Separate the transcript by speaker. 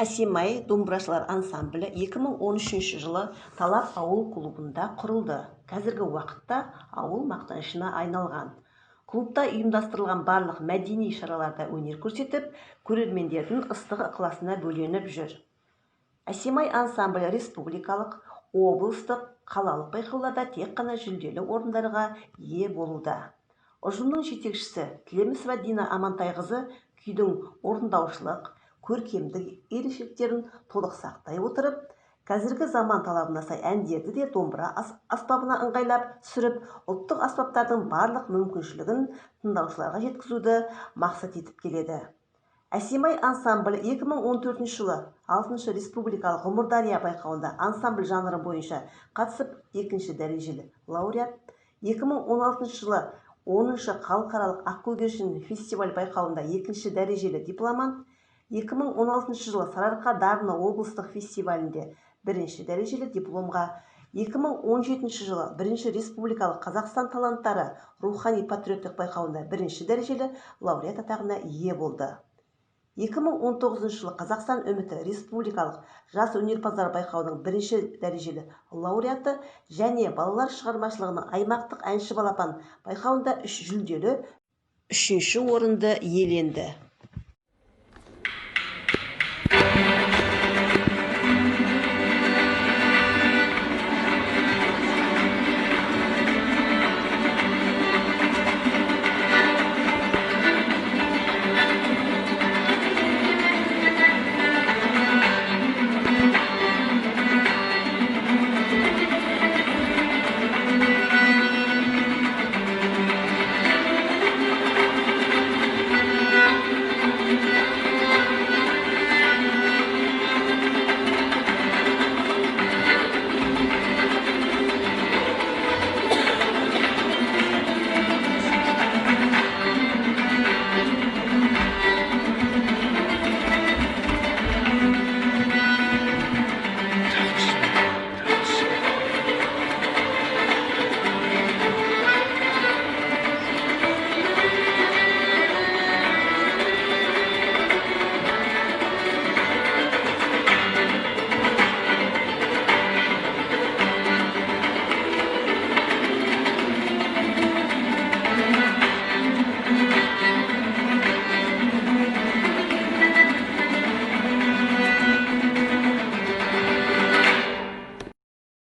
Speaker 1: Әсемай домбырашылар ансамблі 2013 жылы Талап ауыл клубында құрылды. Қазіргі уақытта ауыл мақтанышына айналған. Клубта ұйымдастырылған барлық мәдени шараларда өнер көрсетіп, көрермендердің ыстық ықыласына бөленіп жүр. Әсемай ансамблі республикалық, облыстық, қалалық байқауларда тек қана жүлделі орындарға ие болуда. Ұжымның жетекшісі Тілемісова Дина Амантайқызы күйдің орындаушылық, көркемдік ерекшеліктерін толық сақтай отырып, қазіргі заман талабына сай әндерді де домбыра аспабына ыңғайлап түсіріп, ұлттық аспаптардың барлық мүмкіншілігін тыңдаушыларға жеткізуді мақсат етіп келеді. Әсемай ансамблі 2014 жылы 6-шы республикалық Ғұмырдария байқауында ансамбль жанры бойынша қатысып, 2-ші дәрежелі лауреат, 2016 жылы 10-шы халықаралық Ақкөгершін фестиваль байқауында 2-ші дәрежелі дипломант, 2016 жылы Сарыарқа Дарыны облыстық фестивалінде 1-ші дәрежелі дипломға, 2017 жылы 1-ші республикалық Қазақстан таланттары рухани-патриоттық байқауында 1-ші дәрежелі лауреат атағына ие болды. 2019 жылы Қазақстан үміті республикалық жас өнерпаздар байқауының 1-ші дәрежелі лауреаты және балалар шығармашылығының аймақтық әнші балапан байқауында 3 жүлделі 3-ші орынды иеленді.